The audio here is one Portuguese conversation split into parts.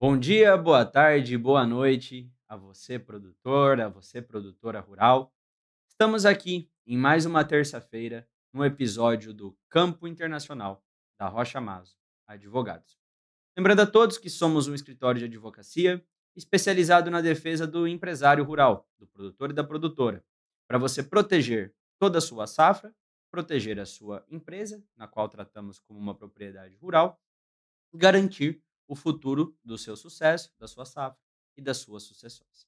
Bom dia, boa tarde, boa noite a você, produtor, a você, produtora rural. Estamos aqui em mais uma terça-feira, no episódio do Campo Internacional da Rocha Maso Advogados. Lembrando a todos que somos um escritório de advocacia especializado na defesa do empresário rural, do produtor e da produtora, para você proteger toda a sua safra, proteger a sua empresa, na qual tratamos como uma propriedade rural, garantir o futuro do seu sucesso, da sua safra e das suas sucessões.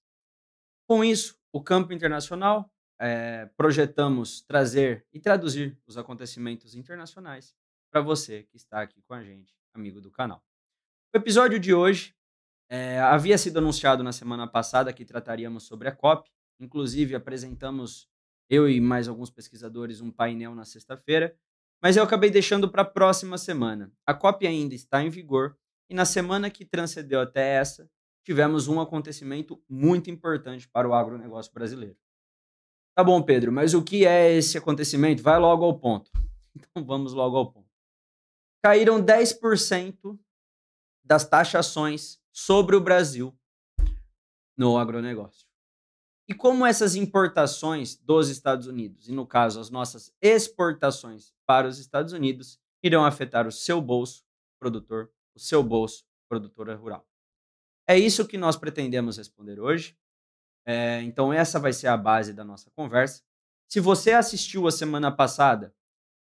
Com isso, o campo internacional, projetamos trazer e traduzir os acontecimentos internacionais para você que está aqui com a gente, amigo do canal. O episódio de hoje havia sido anunciado na semana passada que trataríamos sobre a COP, inclusive apresentamos, eu e mais alguns pesquisadores, um painel na sexta-feira, mas eu acabei deixando para a próxima semana. A COP ainda está em vigor e na semana que transcendeu até essa, tivemos um acontecimento muito importante para o agronegócio brasileiro. Tá bom, Pedro, mas o que é esse acontecimento? Vai logo ao ponto. Então vamos logo ao ponto. Caíram 10% das taxações sobre o Brasil no agronegócio. E como essas importações dos Estados Unidos, e no caso as nossas exportações para os Estados Unidos, irão afetar o seu bolso, produtor, o seu bolso, produtora rural? É isso que nós pretendemos responder hoje. Então essa vai ser a base da nossa conversa. Se você assistiu a semana passada,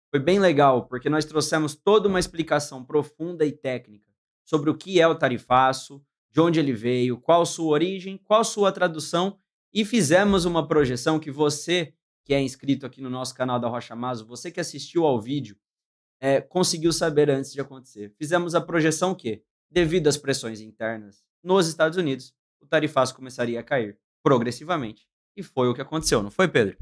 foi bem legal, porque nós trouxemos toda uma explicação profunda e técnica sobre o que é o tarifaço, de onde ele veio, qual sua origem, qual sua tradução, e fizemos uma projeção que você, que é inscrito aqui no nosso canal da Rocha Maso, você que assistiu ao vídeo, conseguiu saber antes de acontecer. Fizemos a projeção que, devido às pressões internas nos Estados Unidos, o tarifaço começaria a cair progressivamente. E foi o que aconteceu, não foi, Pedro?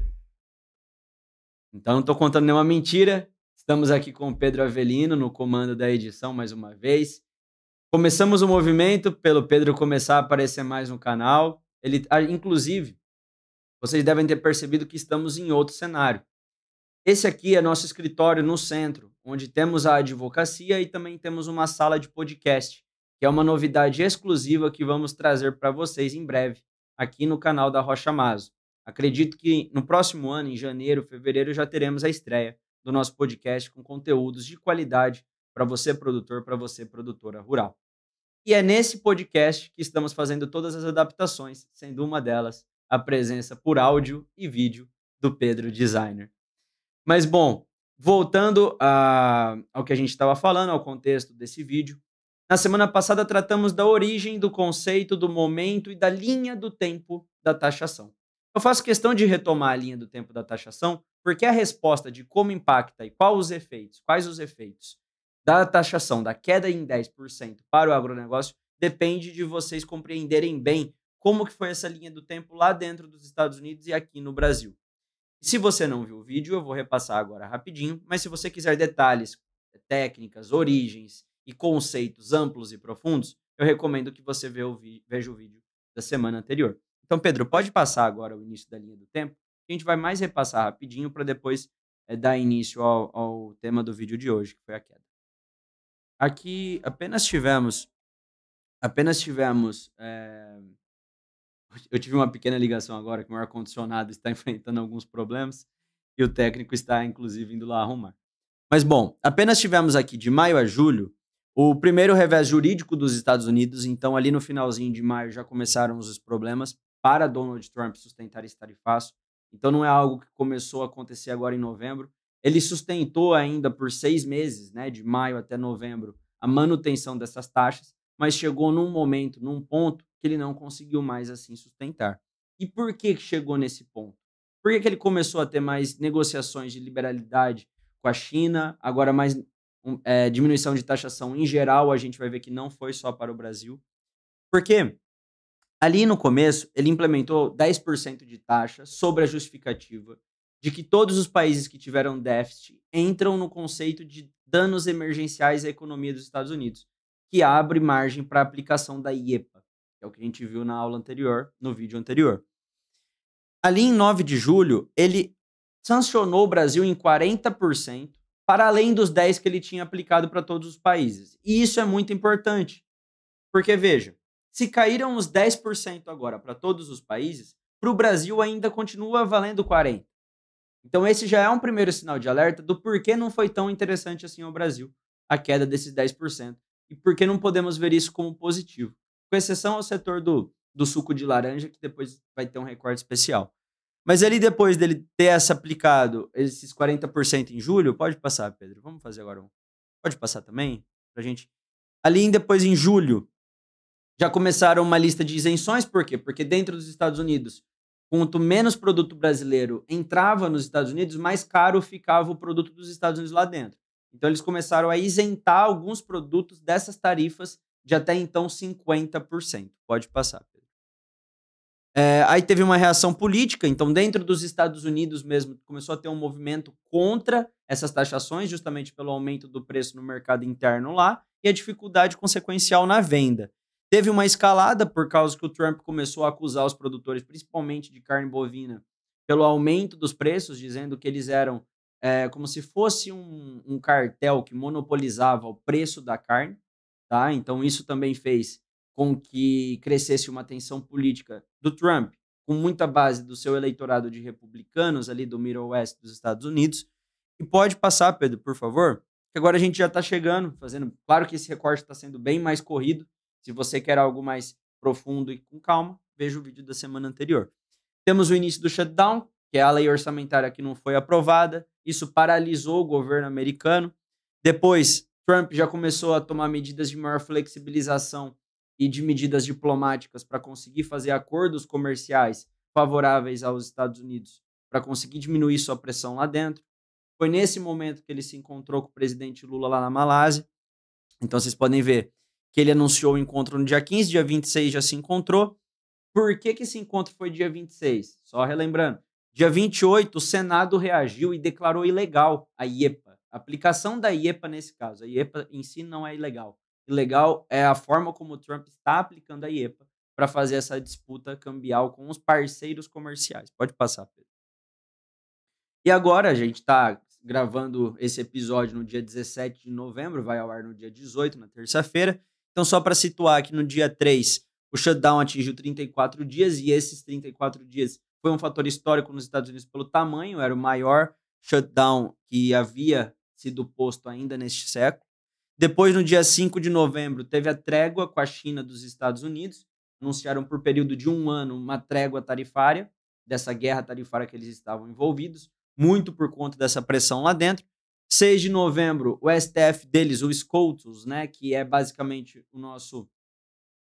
Então, não estou contando nenhuma mentira. Estamos aqui com o Pedro Avelino no comando da edição mais uma vez. Começamos o movimento pelo Pedro começar a aparecer mais no canal. Inclusive, vocês devem ter percebido que estamos em outro cenário. Esse aqui é nosso escritório no centro, onde temos a advocacia e também temos uma sala de podcast, que é uma novidade exclusiva que vamos trazer para vocês em breve, aqui no canal da Rocha Maso. Acredito que no próximo ano, em janeiro, fevereiro, já teremos a estreia do nosso podcast com conteúdos de qualidade para você, produtor, para você, produtora rural. E é nesse podcast que estamos fazendo todas as adaptações, sendo uma delas a presença por áudio e vídeo do Pedro Designer. Mas, bom, voltando ao que a gente estava falando, ao contexto desse vídeo, na semana passada tratamos da origem do conceito, do momento e da linha do tempo da taxação. Eu faço questão de retomar a linha do tempo da taxação, porque a resposta de como impacta e quais os efeitos da taxação, da queda em 10% para o agronegócio, depende de vocês compreenderem bem como que foi essa linha do tempo lá dentro dos Estados Unidos e aqui no Brasil. Se você não viu o vídeo, eu vou repassar agora rapidinho, mas se você quiser detalhes, técnicas, origens e conceitos amplos e profundos, eu recomendo que você veja o vídeo da semana anterior. Então, Pedro, pode passar agora o início da linha do tempo? A gente vai mais repassar rapidinho para depois dar início ao tema do vídeo de hoje, que foi a queda. Aqui apenas tivemos eu tive uma pequena ligação agora que o meu ar-condicionado está enfrentando alguns problemas e o técnico está, inclusive, indo lá arrumar. Mas, bom, apenas tivemos aqui de maio a julho o primeiro revés jurídico dos Estados Unidos, então ali no finalzinho de maio já começaram os problemas para Donald Trump sustentar esse tarifaço. Então não é algo que começou a acontecer agora em novembro. Ele sustentou ainda por 6 meses, né, de maio até novembro, a manutenção dessas taxas, mas chegou num momento, num ponto, que ele não conseguiu mais assim sustentar. E por que chegou nesse ponto? Por que ele começou a ter mais negociações de liberalidade com a China, agora mais diminuição de taxação em geral, a gente vai ver que não foi só para o Brasil. Porque ali no começo, ele implementou 10% de taxa sobre a justificativa de que todos os países que tiveram déficit entram no conceito de danos emergenciais à economia dos Estados Unidos, que abre margem para a aplicação da IEPA, que é o que a gente viu na aula anterior, no vídeo anterior. Ali em 9 de julho, ele sancionou o Brasil em 40%, para além dos 10% que ele tinha aplicado para todos os países. E isso é muito importante, Porque, veja, se caíram os 10% agora para todos os países, para o Brasil ainda continua valendo 40%. Então, esse já é um primeiro sinal de alerta do porquê não foi tão interessante assim ao Brasil a queda desses 10% e por que não podemos ver isso como positivo, com exceção ao setor do suco de laranja, que depois vai ter um recorte especial. Mas ali depois dele ter essa aplicado esses 40% em julho, pode passar, Pedro. Vamos fazer agora um. Pode passar também? Pra gente. Ali depois em julho, já começaram uma lista de isenções, por quê? Porque dentro dos Estados Unidos, quanto menos produto brasileiro entrava nos Estados Unidos, mais caro ficava o produto dos Estados Unidos lá dentro. Então eles começaram a isentar alguns produtos dessas tarifas de até então 50%. Pode passar, Pedro. Aí teve uma reação política, então dentro dos Estados Unidos mesmo começou a ter um movimento contra essas taxações, justamente pelo aumento do preço no mercado interno lá e a dificuldade consequencial na venda. Teve uma escalada por causa que o Trump começou a acusar os produtores, principalmente de carne bovina, pelo aumento dos preços, dizendo que eles eram como se fosse um cartel que monopolizava o preço da carne, tá? Então isso também fez com que crescesse uma tensão política do Trump, com muita base do seu eleitorado de republicanos ali do Middle West dos Estados Unidos. E pode passar, Pedro, por favor, que agora a gente já está chegando, fazendo. Claro que esse recorte está sendo bem mais corrido. Se você quer algo mais profundo e com calma, veja o vídeo da semana anterior. Temos o início do shutdown, que é a lei orçamentária que não foi aprovada. Isso paralisou o governo americano. Depois, Trump já começou a tomar medidas de maior flexibilização e de medidas diplomáticas para conseguir fazer acordos comerciais favoráveis aos Estados Unidos, para conseguir diminuir sua pressão lá dentro. Foi nesse momento que ele se encontrou com o presidente Lula lá na Malásia. Então vocês podem ver que ele anunciou o encontro no dia 15, dia 26 já se encontrou. Por que esse encontro foi dia 26? Só relembrando, dia 28 o Senado reagiu e declarou ilegal a IEPA. A aplicação da IEPA nesse caso. A IEPA em si não é ilegal. Ilegal é a forma como o Trump está aplicando a IEPA para fazer essa disputa cambial com os parceiros comerciais. Pode passar, Pedro. E agora a gente está gravando esse episódio no dia 17 de novembro, vai ao ar no dia 18, na terça-feira. Então, só para situar aqui, no dia 3, o shutdown atingiu 34 dias e esses 34 dias foi um fator histórico nos Estados Unidos pelo tamanho, era o maior shutdown que havia sido posto ainda neste século. Depois, no dia 5 de novembro, teve a trégua com a China dos Estados Unidos. Anunciaram por período de 1 ano uma trégua tarifária, dessa guerra tarifária que eles estavam envolvidos, muito por conta dessa pressão lá dentro. 6 de novembro, o STF deles, o SCOTUS, né, que é basicamente o nosso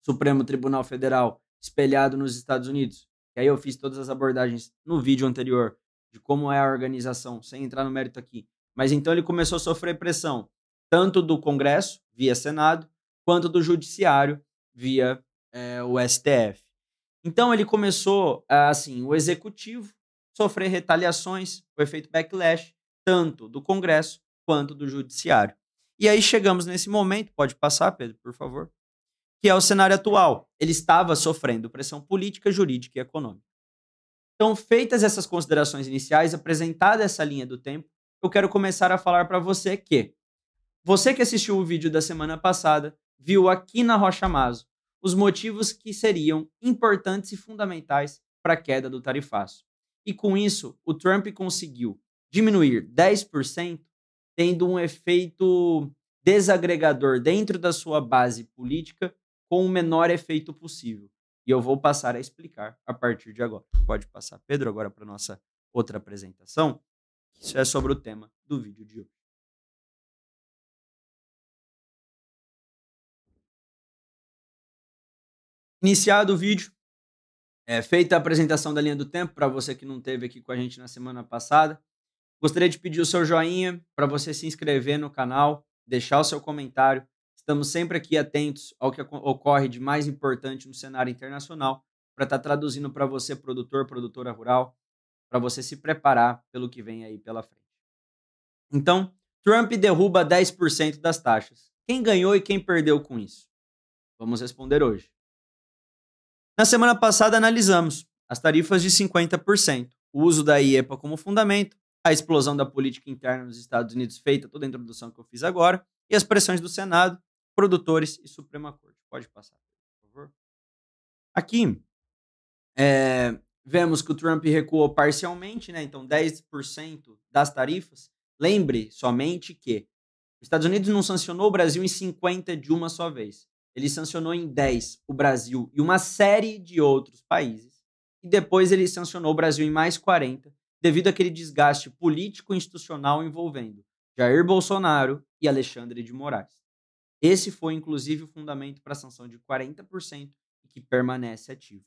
Supremo Tribunal Federal espelhado nos Estados Unidos. E aí eu fiz todas as abordagens no vídeo anterior de como é a organização, sem entrar no mérito aqui. Mas então ele começou a sofrer pressão, tanto do Congresso, via Senado, quanto do Judiciário, via o STF. Então ele começou, assim, o Executivo sofrer retaliações, o efeito backlash, tanto do Congresso quanto do Judiciário. E aí chegamos nesse momento, pode passar, Pedro, por favor, que é o cenário atual. Ele estava sofrendo pressão política, jurídica e econômica. Então, feitas essas considerações iniciais, apresentada essa linha do tempo, eu quero começar a falar para você que assistiu o vídeo da semana passada, viu aqui na Rocha Maso os motivos que seriam importantes e fundamentais para a queda do tarifaço. E com isso, o Trump conseguiu diminuir 10%, tendo um efeito desagregador dentro da sua base política com o menor efeito possível. E eu vou passar a explicar a partir de agora. Pode passar, Pedro, agora para a nossa outra apresentação. Isso é sobre o tema do vídeo de hoje. Iniciado o vídeo, feita a apresentação da linha do tempo, para você que não esteve aqui com a gente na semana passada, gostaria de pedir o seu joinha para você se inscrever no canal, deixar o seu comentário. Estamos sempre aqui atentos ao que ocorre de mais importante no cenário internacional para estar traduzindo para você, produtor, produtora rural, para você se preparar pelo que vem aí pela frente. Então, Trump derruba 10% das taxas. Quem ganhou e quem perdeu com isso? Vamos responder hoje. Na semana passada, analisamos as tarifas de 50%, o uso da IEPA como fundamento, a explosão da política interna nos Estados Unidos, feita toda a introdução que eu fiz agora, e as pressões do Senado, produtores e Suprema Corte. Pode passar, por favor. Aqui, vemos que o Trump recuou parcialmente, né, então 10% das tarifas. Lembre somente que os Estados Unidos não sancionou o Brasil em 50 de uma só vez. Ele sancionou em 10 o Brasil e uma série de outros países. E depois ele sancionou o Brasil em mais 40, devido àquele desgaste político e institucional envolvendo Jair Bolsonaro e Alexandre de Moraes. Esse foi, inclusive, o fundamento para a sanção de 40% e que permanece ativo.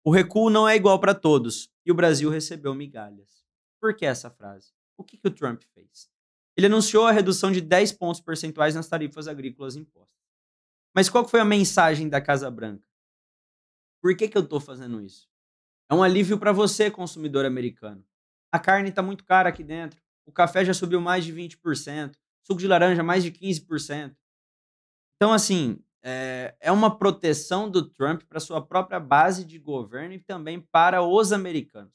O recuo não é igual para todos e o Brasil recebeu migalhas. Por que essa frase? O que o Trump fez? Ele anunciou a redução de 10 pontos percentuais nas tarifas agrícolas impostas. Mas qual que foi a mensagem da Casa Branca? Por que eu estou fazendo isso? É um alívio para você, consumidor americano. A carne está muito cara aqui dentro. O café já subiu mais de 20%. Suco de laranja mais de 15%. Então, assim, é uma proteção do Trump para sua própria base de governo e também para os americanos.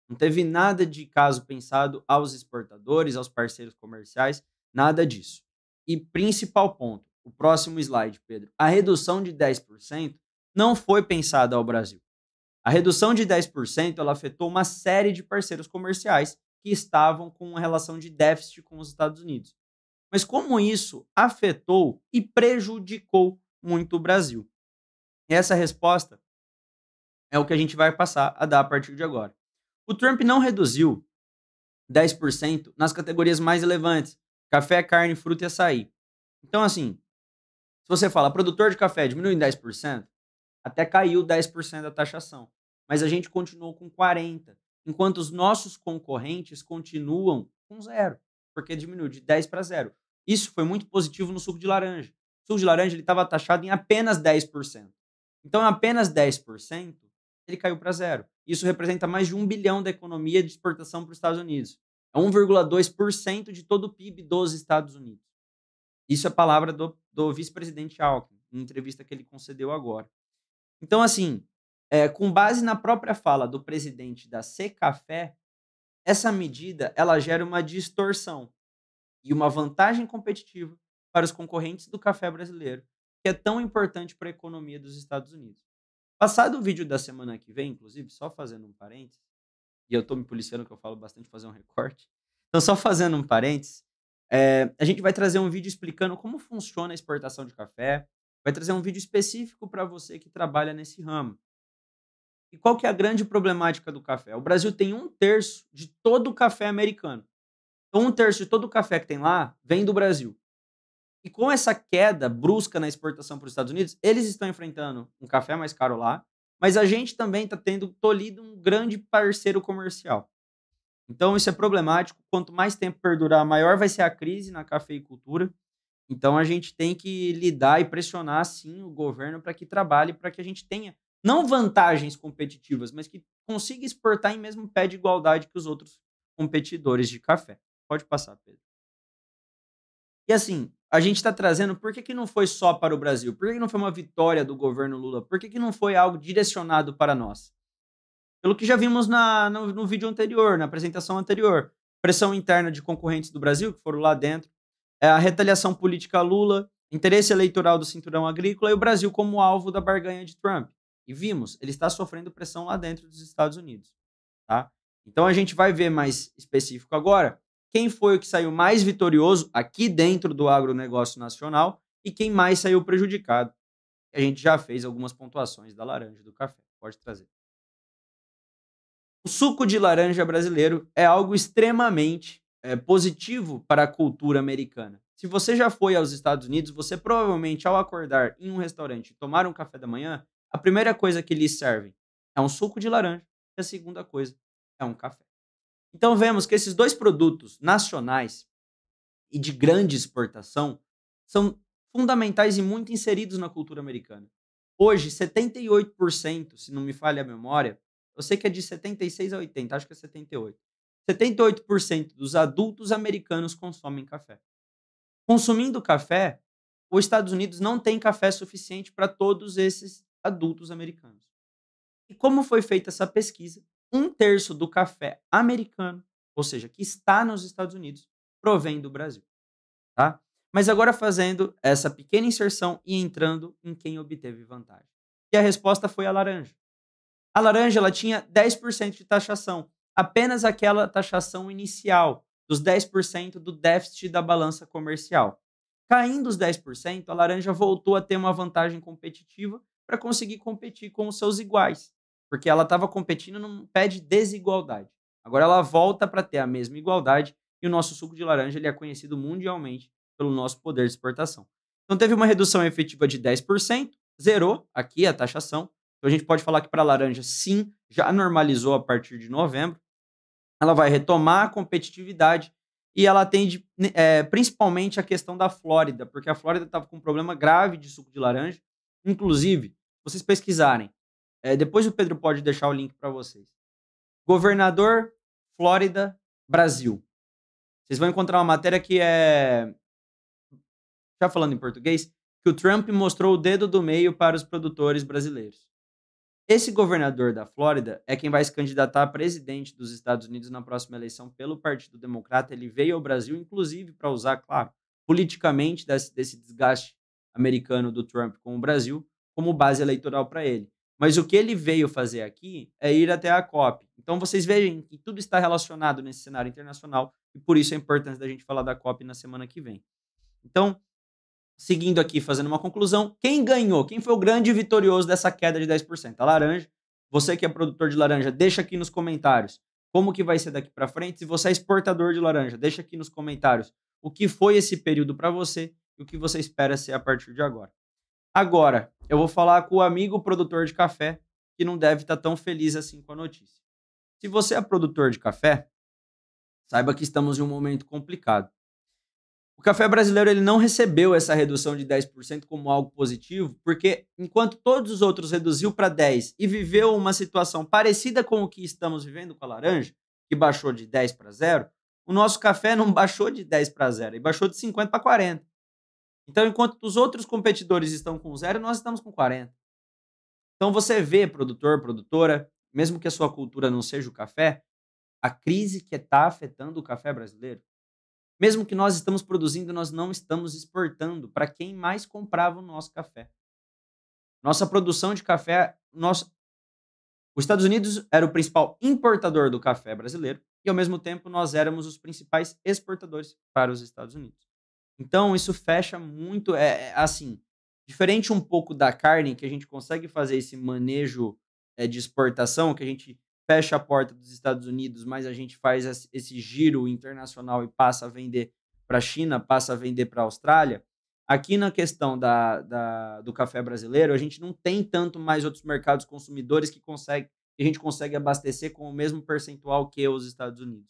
Não teve nada de caso pensado aos exportadores, aos parceiros comerciais, nada disso. E principal ponto, o próximo slide, Pedro. A redução de 10% não foi pensada ao Brasil. A redução de 10% ela afetou uma série de parceiros comerciais que estavam com uma relação de déficit com os Estados Unidos. Mas como isso afetou e prejudicou muito o Brasil? Essa resposta é o que a gente vai passar a dar a partir de agora. O Trump não reduziu 10% nas categorias mais relevantes: café, carne, fruta e açaí. Então, assim, se você fala produtor de café diminui em 10%, até caiu 10% da taxação. Mas a gente continuou com 40%, enquanto os nossos concorrentes continuam com zero, porque diminuiu de 10 para zero. Isso foi muito positivo no suco de laranja. O suco de laranja estava taxado em apenas 10%. Então, em apenas 10%, ele caiu para zero. Isso representa mais de 1 bilhão da economia de exportação para os Estados Unidos. É 1,2% de todo o PIB dos Estados Unidos. Isso é palavra do vice-presidente Alckmin, em entrevista que ele concedeu agora. Então, assim, com base na própria fala do presidente da Secafé, essa medida ela gera uma distorção e uma vantagem competitiva para os concorrentes do café brasileiro, que é tão importante para a economia dos Estados Unidos. Passado o vídeo da semana que vem, inclusive, só fazendo um parênteses, e eu estou me policiando que eu falo bastante fazer um recorte, então só fazendo um parênteses, a gente vai trazer um vídeo explicando como funciona a exportação de café, vai trazer um vídeo específico para você que trabalha nesse ramo. E qual que é a grande problemática do café? O Brasil tem 1/3 de todo o café americano. Então 1/3 de todo o café que tem lá vem do Brasil. E com essa queda brusca na exportação para os Estados Unidos, eles estão enfrentando um café mais caro lá, mas a gente também está tendo tolhido um grande parceiro comercial. Então isso é problemático. Quanto mais tempo perdurar, maior vai ser a crise na cafeicultura. Então a gente tem que lidar e pressionar sim o governo para que trabalhe, para que a gente tenha não vantagens competitivas, mas que consiga exportar em mesmo pé de igualdade que os outros competidores de café. Pode passar, Pedro. E assim, a gente está trazendo, por que, que não foi só para o Brasil? Por que, que não foi uma vitória do governo Lula? Por que, que não foi algo direcionado para nós? Pelo que já vimos no vídeo anterior, na apresentação anterior. Pressão interna de concorrentes do Brasil, que foram lá dentro, a retaliação política a Lula, interesse eleitoral do cinturão agrícola e o Brasil como alvo da barganha de Trump. E vimos, ele está sofrendo pressão lá dentro dos Estados Unidos. Tá? Então a gente vai ver mais específico agora quem foi o que saiu mais vitorioso aqui dentro do agronegócio nacional e quem mais saiu prejudicado. A gente já fez algumas pontuações da laranja e do café. Pode trazer. O suco de laranja brasileiro é algo extremamente positivo para a cultura americana. Se você já foi aos Estados Unidos, você provavelmente, ao acordar em um restaurante e tomar um café da manhã, a primeira coisa que lhes servem é um suco de laranja e a segunda coisa é um café. Então vemos que esses dois produtos nacionais e de grande exportação são fundamentais e muito inseridos na cultura americana. Hoje, 78%, se não me falha a memória, eu sei que é de 76 a 80, acho que é 78. 78% dos adultos americanos consomem café. Consumindo café, os Estados Unidos não tem café suficiente para todos esses adultos americanos. E como foi feita essa pesquisa? 1/3 do café americano, ou seja, que está nos Estados Unidos, provém do Brasil. Tá? Mas agora fazendo essa pequena inserção e entrando em quem obteve vantagem. E a resposta foi a laranja. A laranja ela tinha 10% de taxação, apenas aquela taxação inicial, dos 10% do déficit da balança comercial. Caindo os 10%, a laranja voltou a ter uma vantagem competitiva para conseguir competir com os seus iguais, porque ela estava competindo num pé de desigualdade. Agora ela volta para ter a mesma igualdade e o nosso suco de laranja ele é conhecido mundialmente pelo nosso poder de exportação. Então teve uma redução efetiva de 10%, zerou aqui a taxação. Então a gente pode falar que para a laranja, sim, já normalizou a partir de novembro. Ela vai retomar a competitividade e ela atende principalmente a questão da Flórida, porque a Flórida estava com um problema grave de suco de laranja. Inclusive, se vocês pesquisarem, depois o Pedro pode deixar o link para vocês. Governador Flórida, Brasil. Vocês vão encontrar uma matéria que já falando em português, que o Trump mostrou o dedo do meio para os produtores brasileiros. Esse governador da Flórida é quem vai se candidatar a presidente dos Estados Unidos na próxima eleição pelo Partido Democrata. Ele veio ao Brasil, inclusive, para usar, claro, politicamente desse desgaste americano do Trump com o Brasil como base eleitoral para ele. Mas o que ele veio fazer aqui é ir até a COP. Então vocês veem que tudo está relacionado nesse cenário internacional e por isso a importância da gente falar da COP na semana que vem. Então, seguindo aqui, fazendo uma conclusão, quem ganhou? Quem foi o grande vitorioso dessa queda de 10%? A laranja. Você que é produtor de laranja, deixa aqui nos comentários como que vai ser daqui para frente. Se você é exportador de laranja, deixa aqui nos comentários o que foi esse período para você e o que você espera ser a partir de agora. Agora, eu vou falar com o amigo produtor de café que não deve estar tão feliz assim com a notícia. Se você é produtor de café, saiba que estamos em um momento complicado. O café brasileiro ele não recebeu essa redução de 10% como algo positivo, porque enquanto todos os outros reduziu para 10% e viveu uma situação parecida com o que estamos vivendo com a laranja, que baixou de 10 para 0, o nosso café não baixou de 10 para 0, e baixou de 50 para 40. Então, enquanto os outros competidores estão com 0, nós estamos com 40. Então, você vê, produtor, produtora, mesmo que a sua cultura não seja o café, a crise que está afetando o café brasileiro. Mesmo que nós estamos produzindo, nós não estamos exportando para quem mais comprava o nosso café. Nossa produção de café, os Estados Unidos era o principal importador do café brasileiro e, ao mesmo tempo, nós éramos os principais exportadores para os Estados Unidos. Então, isso fecha muito, assim, diferente um pouco da carne, que a gente consegue fazer esse manejo de exportação, que a gente fecha a porta dos Estados Unidos, mas a gente faz esse giro internacional e passa a vender para a China, passa a vender para a Austrália. Aqui na questão do café brasileiro, a gente não tem tanto mais outros mercados consumidores que a gente consegue abastecer com o mesmo percentual que os Estados Unidos.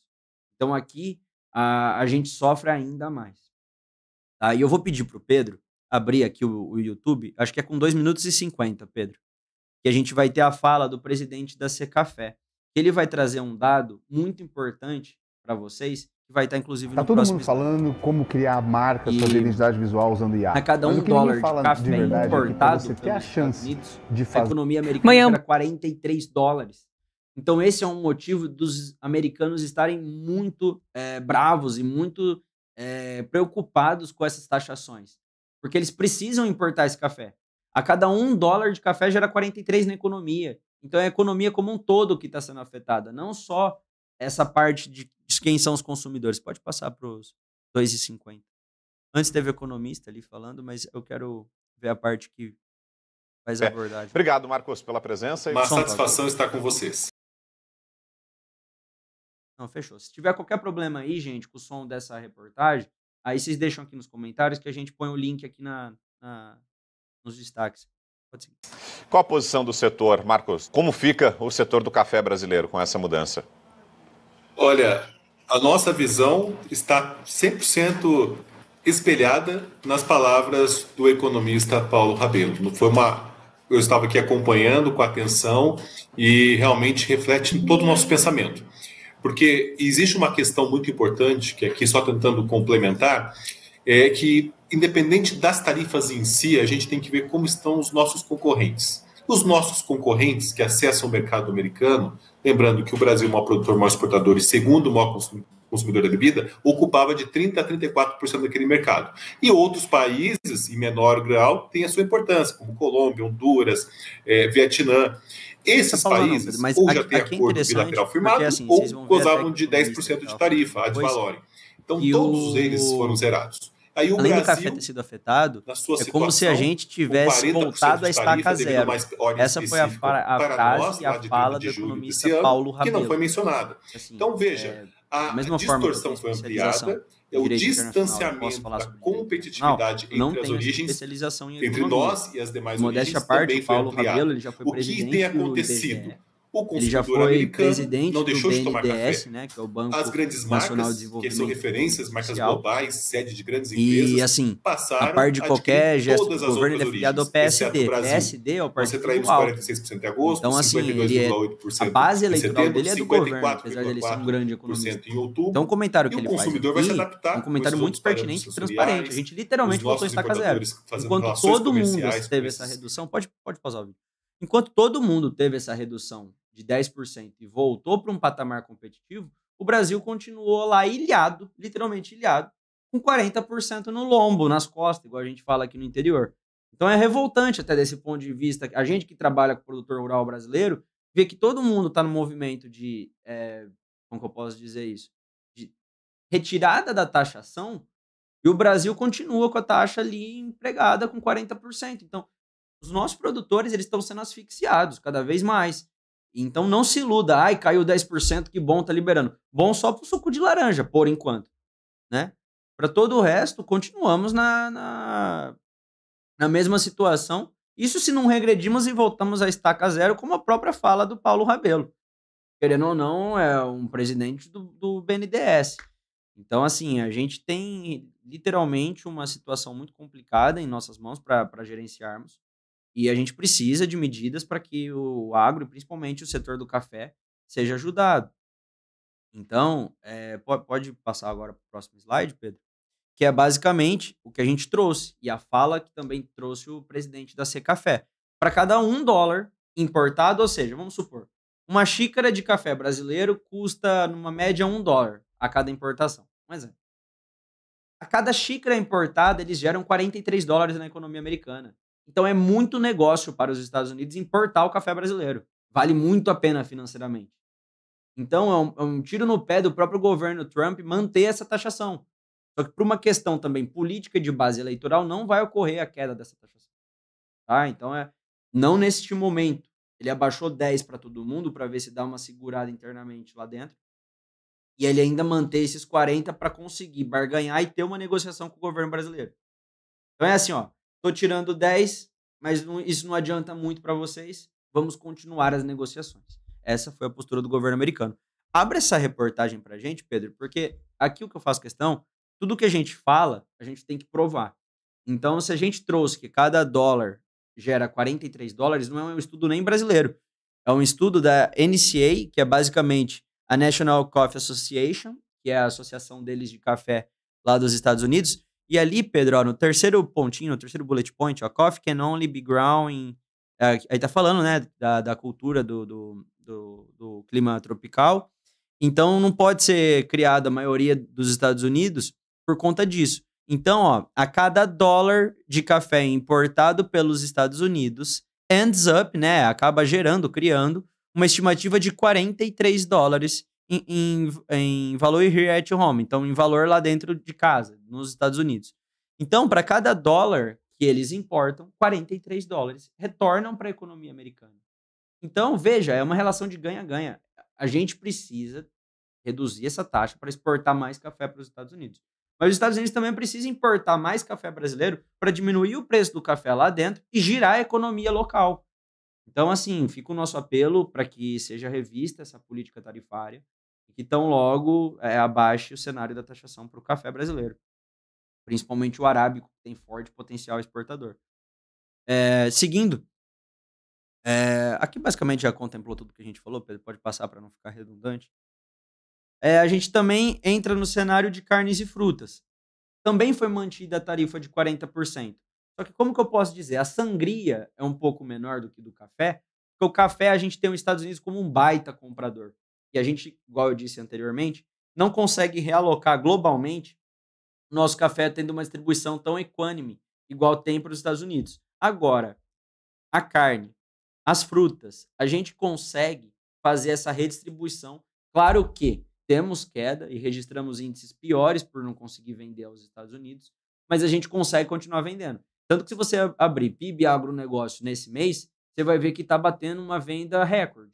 Então aqui a gente sofre ainda mais. Tá? E eu vou pedir para o Pedro abrir aqui o YouTube, acho que é com 2 minutos e 50, Pedro, que a gente vai ter a fala do presidente da Secafé. Ele vai trazer um dado muito importante para vocês, que vai estar inclusive no próximo. Tá todo mundo falando como criar marca, fazer identidade visual usando IA. A cada $1 de café importado você ter a chance de fazer. A economia americana era $43. Então esse é um motivo dos americanos estarem muito bravos e muito preocupados com essas taxações, porque eles precisam importar esse café. A cada $1 de café gera 43 na economia. Então é a economia como um todo que está sendo afetada, não só essa parte de quem são os consumidores. Pode passar para os 2,50. Antes teve economista ali falando, mas eu quero ver a parte que faz a abordagem. Obrigado, Marcos, pela presença. Uma satisfação estar com vocês. Não, fechou. Se tiver qualquer problema aí, gente, com o som dessa reportagem, aí vocês deixam aqui nos comentários que a gente põe o link aqui nos destaques. Pode seguir. Qual a posição do setor, Marcos? Como fica o setor do café brasileiro com essa mudança? Olha, a nossa visão está 100% espelhada nas palavras do economista Paulo Rabelo. Eu estava aqui acompanhando com atenção e realmente reflete todo o nosso pensamento. Porque existe uma questão muito importante, que aqui só tentando complementar, é que, independente das tarifas em si, a gente tem que ver como estão os nossos concorrentes. Os nossos concorrentes que acessam o mercado americano, lembrando que o Brasil é o maior produtor, maior exportador e segundo maior consumidor da bebida, ocupava de 30% a 34% daquele mercado. E outros países, em menor grau, têm a sua importância, como Colômbia, Honduras, Vietnã. Esses países Mas ou já têm aqui é acordo interessante, bilateral porque firmado assim, vocês ou vão ver até gozavam que de o economista 10% que de estava falando tarifa ad depois, valorem. Então, que todos eles foram zerados. Aí o além do café ter Brasil, sido afetado, na sua é como se a situação, gente com tivesse 40% voltado à de tarifa, estaca devido a zero. uma ordem Essa foi específica a para frase nós, e a lá de 30 fala de do julho economista desse ano, Paulo que não foi Rabelo. mencionada. Assim, Então, veja, da a mesma forma que eu tenho distorção foi especialização ampliada, em o direito internacional e posso distanciamento falar da sobre direito internacional, competitividade eu não entre as tenho essa origens, especialização em entre economia. nós e as demais Modéstia à origens, parte, também o foi Paulo Rabelo, ampliada. ele já foi O que tem presidente do acontecido? IBGE, O ele já consumidor foi americano não presidente do deixou de tomar BNDES, café. né, que é o As Banco grandes Nacional de marcas, que são Desenvolvimento Econômico referências, e marcas Social, globais, sede de grandes e empresas, assim, a par passaram de a adquirir qualquer gesto do todas as governo, ele outras é filiado ao origens, exceto o PSD. Brasil. PSD é o Nós partido do retraímos Alckmin. 46% em agosto, Então, assim, a 52,8% base em eleitoral setembro, dele é do governo, apesar dele ser um grande economista. 54,4% em Então, o outubro, comentário e que o ele faz consumidor vai se aqui é um adaptar com comentário esses muito outros parâmetros pertinente e transparente. A sensoriais, gente os literalmente voltou em nossos estaca zero. importadores fazendo Enquanto relações todo mundo comerciais com teve essa esses. redução, pode pausar o vídeo. Enquanto todo mundo teve essa redução de 10% e voltou para um patamar competitivo, o Brasil continuou lá ilhado, literalmente ilhado, com 40% no lombo, nas costas, igual a gente fala aqui no interior. Então é revoltante até desse ponto de vista. A gente que trabalha com o produtor rural brasileiro, vê que todo mundo está no movimento de, como que eu posso dizer isso? De retirada da taxação, e o Brasil continua com a taxa ali empregada com 40%. Então, os nossos produtores eles estão sendo asfixiados cada vez mais. Então não se iluda, ai, caiu 10%, que bom, tá liberando. Bom só pro suco de laranja, por enquanto, né? Para todo o resto, continuamos na mesma situação. Isso se não regredimos e voltamos à estaca zero, como a própria fala do Paulo Rabelo. Querendo ou não, é um presidente do BNDES. Então, assim, a gente tem literalmente uma situação muito complicada em nossas mãos para gerenciarmos. E a gente precisa de medidas para que o agro, e principalmente o setor do café, seja ajudado. Então, pode passar agora para o próximo slide, Pedro? Que é basicamente o que a gente trouxe, e a fala que também trouxe o presidente da Secafé. Para cada $1 importado, ou seja, vamos supor, uma xícara de café brasileiro custa, numa média, $1 a cada importação. Mas a cada xícara importada, eles geram $43 na economia americana. Então é muito negócio para os Estados Unidos importar o café brasileiro. Vale muito a pena financeiramente. Então é um tiro no pé do próprio governo Trump manter essa taxação. Só que por uma questão também política de base eleitoral, não vai ocorrer a queda dessa taxação. Tá? Então não neste momento. Ele abaixou 10 para todo mundo para ver se dá uma segurada internamente lá dentro. E ele ainda mantém esses 40 para conseguir barganhar e ter uma negociação com o governo brasileiro. Então é assim, ó, tô tirando 10, mas isso não adianta muito para vocês. Vamos continuar as negociações. Essa foi a postura do governo americano. Abre essa reportagem pra gente, Pedro, porque aqui o que eu faço questão, tudo que a gente fala, a gente tem que provar. Então, se a gente trouxe que cada dólar gera $43, não é um estudo nem brasileiro. É um estudo da NCA, que é basicamente a National Coffee Association, que é a associação deles de café lá dos Estados Unidos. E ali, Pedro, ó, no terceiro pontinho, no terceiro bullet point, ó, coffee can only be grown in... aí tá falando, né, da cultura do clima tropical. Então, não pode ser criada a maioria dos Estados Unidos por conta disso. Então, ó, a cada dólar de café importado pelos Estados Unidos, ends up, né, acaba criando uma estimativa de $43 em valor here at home. Então, em valor lá dentro de casa, nos Estados Unidos. Então, para cada dólar que eles importam, $43 retornam para a economia americana. Então, veja, é uma relação de ganha-ganha. A gente precisa reduzir essa taxa para exportar mais café para os Estados Unidos. Mas os Estados Unidos também precisam importar mais café brasileiro para diminuir o preço do café lá dentro e girar a economia local. Então, assim, fica o nosso apelo para que seja revista essa política tarifária e que tão logo abaixe o cenário da taxação para o café brasileiro, principalmente o arábico, que tem forte potencial exportador. Seguindo, aqui basicamente já contemplou tudo que a gente falou, Pedro, pode passar para não ficar redundante. A gente também entra no cenário de carnes e frutas. Também foi mantida a tarifa de 40%. Só que como que eu posso dizer? A sangria é um pouco menor do que do café, porque o café a gente tem os Estados Unidos como um baita comprador. E a gente, igual eu disse anteriormente, não consegue realocar globalmente o nosso café tendo uma distribuição tão equânime, igual tem para os Estados Unidos. Agora, a carne, as frutas, a gente consegue fazer essa redistribuição. Claro que temos queda e registramos índices piores por não conseguir vender aos Estados Unidos, mas a gente consegue continuar vendendo. Tanto que se você abrir PIB agronegócio nesse mês, você vai ver que está batendo uma venda recorde.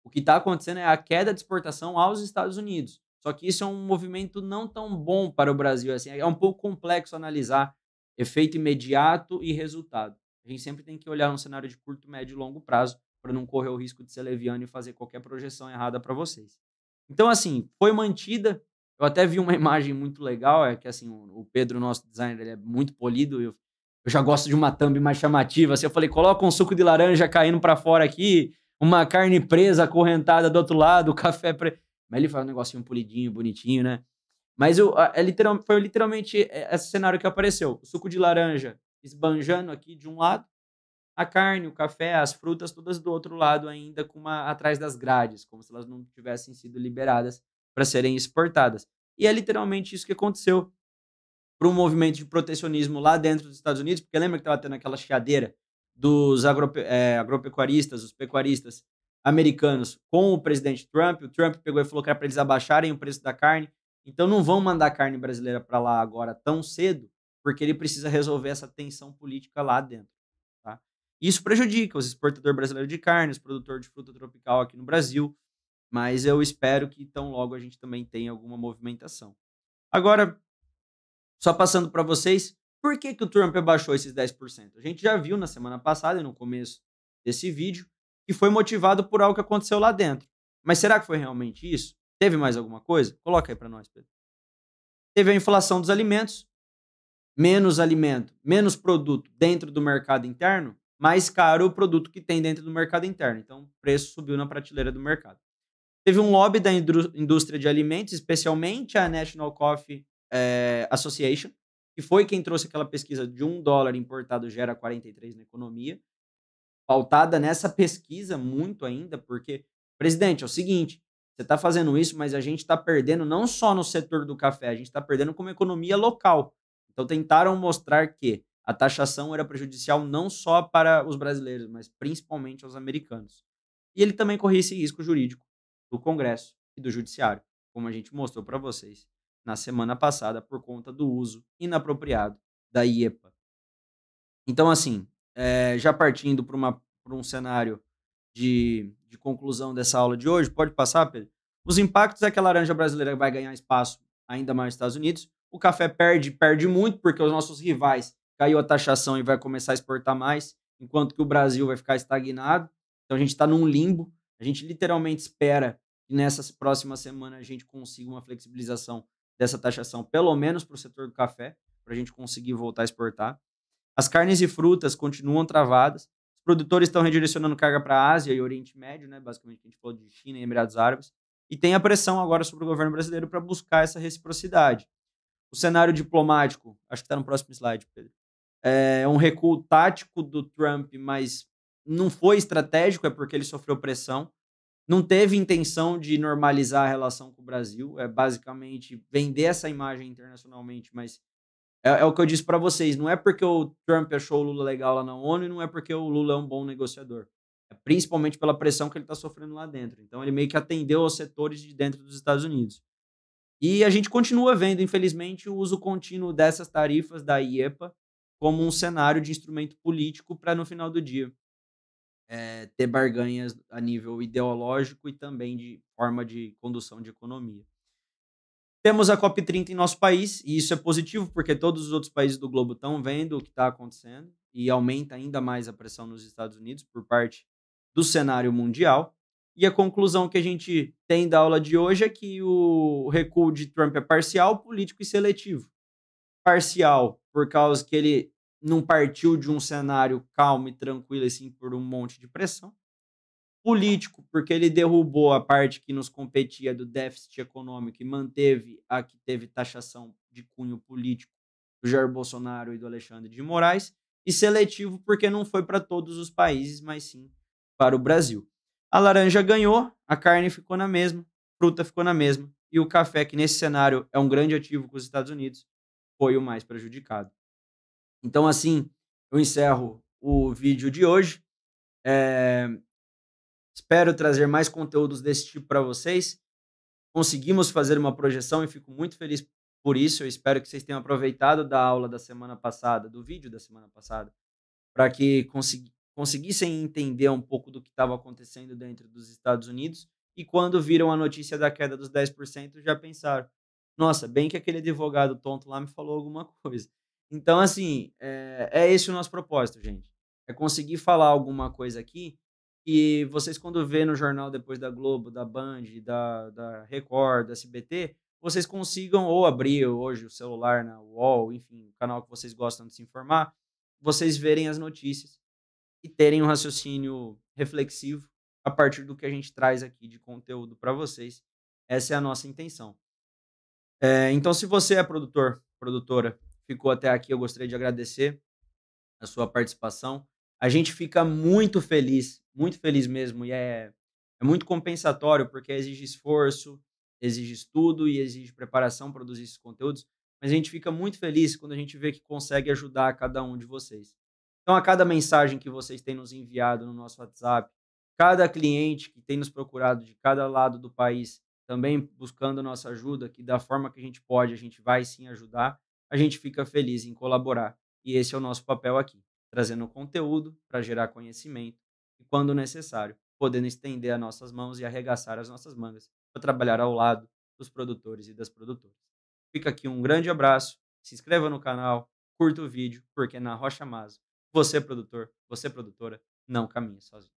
O que está acontecendo é a queda de exportação aos Estados Unidos. Só que isso é um movimento não tão bom para o Brasil. Assim, é um pouco complexo analisar efeito imediato e resultado. A gente sempre tem que olhar um cenário de curto, médio e longo prazo para não correr o risco de ser leviano e fazer qualquer projeção errada para vocês. Então, assim, foi mantida. Eu até vi uma imagem muito legal, é que assim, o Pedro, nosso designer, ele é muito polido. Eu já gosto de uma thumb mais chamativa. Assim, eu falei, coloca um suco de laranja caindo para fora aqui, uma carne presa acorrentada do outro lado, o café Mas ele faz um negocinho polidinho, bonitinho, né? Mas foi literalmente esse cenário que apareceu. O suco de laranja esbanjando aqui de um lado, a carne, o café, as frutas todas do outro lado ainda atrás das grades, como se elas não tivessem sido liberadas para serem exportadas. E é literalmente isso que aconteceu para um movimento de protecionismo lá dentro dos Estados Unidos, porque lembra que estava tendo aquela chiadeira dos agropecuaristas, os pecuaristas americanos com o presidente Trump. O Trump pegou e falou que era para eles abaixarem o preço da carne. Então não vão mandar carne brasileira para lá agora tão cedo, porque ele precisa resolver essa tensão política lá dentro. Tá? Isso prejudica os exportadores brasileiros de carne, os produtores de fruta tropical aqui no Brasil, mas eu espero que tão logo a gente também tenha alguma movimentação. Agora, só passando para vocês, por que o Trump abaixou esses 10%? A gente já viu na semana passada, no começo desse vídeo, que foi motivado por algo que aconteceu lá dentro. Mas será que foi realmente isso? Teve mais alguma coisa? Coloca aí para nós, Pedro. Teve a inflação dos alimentos, menos alimento, menos produto dentro do mercado interno, mais caro o produto que tem dentro do mercado interno. Então, o preço subiu na prateleira do mercado. Teve um lobby da indústria de alimentos, especialmente a National Coffee Association, que foi quem trouxe aquela pesquisa de $1 importado gera 43 na economia, pautada nessa pesquisa muito ainda, porque, presidente, é o seguinte, você está fazendo isso, mas a gente está perdendo não só no setor do café, a gente está perdendo como economia local. Então tentaram mostrar que a taxação era prejudicial não só para os brasileiros, mas principalmente aos americanos. E ele também corria esse risco jurídico do Congresso e do Judiciário, como a gente mostrou para vocês na semana passada, por conta do uso inapropriado da IEPA. Então, assim, já partindo para um cenário de conclusão dessa aula de hoje, pode passar, Pedro? Os impactos é que a laranja brasileira vai ganhar espaço ainda mais nos Estados Unidos. O café perde muito, porque os nossos rivais caiu a taxação e vai começar a exportar mais, enquanto que o Brasil vai ficar estagnado. Então, a gente está num limbo. A gente literalmente espera que nessas próximas semanas a gente consiga uma flexibilização dessa taxação, pelo menos para o setor do café, para a gente conseguir voltar a exportar. As carnes e frutas continuam travadas. Os produtores estão redirecionando carga para a Ásia e Oriente Médio, né? Basicamente, a gente falou de China e Emirados Árabes. E tem a pressão agora sobre o governo brasileiro para buscar essa reciprocidade. O cenário diplomático, acho que está no próximo slide, Pedro, é um recuo tático do Trump, mas não foi estratégico, é porque ele sofreu pressão. Não teve intenção de normalizar a relação com o Brasil, é basicamente vender essa imagem internacionalmente, mas é o que eu disse para vocês, não é porque o Trump achou o Lula legal lá na ONU e não é porque o Lula é um bom negociador. É principalmente pela pressão que ele está sofrendo lá dentro. Então ele meio que atendeu aos setores de dentro dos Estados Unidos. E a gente continua vendo, infelizmente, o uso contínuo dessas tarifas da IEPA como um cenário de instrumento político para, no final do dia, ter barganhas a nível ideológico e também de forma de condução de economia. Temos a COP30 em nosso país, e isso é positivo, porque todos os outros países do globo estão vendo o que está acontecendo, e aumenta ainda mais a pressão nos Estados Unidos por parte do cenário mundial. E a conclusão que a gente tem da aula de hoje é que o recuo de Trump é parcial, político e seletivo. Parcial, por causa que ele não partiu de um cenário calmo e tranquilo, assim, por um monte de pressão. Político, porque ele derrubou a parte que nos competia do déficit econômico e manteve a que teve taxação de cunho político do Jair Bolsonaro e do Alexandre de Moraes. E seletivo, porque não foi para todos os países, mas sim para o Brasil. A laranja ganhou, a carne ficou na mesma, a fruta ficou na mesma, e o café, que nesse cenário é um grande ativo com os Estados Unidos, foi o mais prejudicado. Então, assim, eu encerro o vídeo de hoje. Eh, Espero trazer mais conteúdos desse tipo para vocês. Conseguimos fazer uma projeção e fico muito feliz por isso. Eu espero que vocês tenham aproveitado da aula da semana passada, do vídeo da semana passada, para que conseguissem entender um pouco do que estava acontecendo dentro dos Estados Unidos e quando viram a notícia da queda dos 10% já pensaram: nossa, bem que aquele advogado tonto lá me falou alguma coisa. Então, assim, é esse o nosso propósito, gente. É conseguir falar alguma coisa aqui e vocês, quando vê no jornal depois da Globo, da Band, da Record, da SBT, vocês consigam ou abrir hoje o celular na UOL, enfim, o canal que vocês gostam de se informar, vocês verem as notícias e terem um raciocínio reflexivo a partir do que a gente traz aqui de conteúdo para vocês. Essa é a nossa intenção. Então, se você é produtor, produtora, ficou até aqui, eu gostaria de agradecer a sua participação. A gente fica muito feliz mesmo, e é muito compensatório, porque exige esforço, exige estudo e exige preparação para produzir esses conteúdos, mas a gente fica muito feliz quando a gente vê que consegue ajudar cada um de vocês. Então, a cada mensagem que vocês têm nos enviado no nosso WhatsApp, cada cliente que tem nos procurado de cada lado do país, também buscando a nossa ajuda, que da forma que a gente pode, a gente vai sim ajudar, a gente fica feliz em colaborar. E esse é o nosso papel aqui, trazendo conteúdo para gerar conhecimento e, quando necessário, podendo estender as nossas mãos e arregaçar as nossas mangas para trabalhar ao lado dos produtores e das produtoras. Fica aqui um grande abraço, se inscreva no canal, curta o vídeo, porque na Rocha Maso, você produtor, você produtora, não caminha sozinho.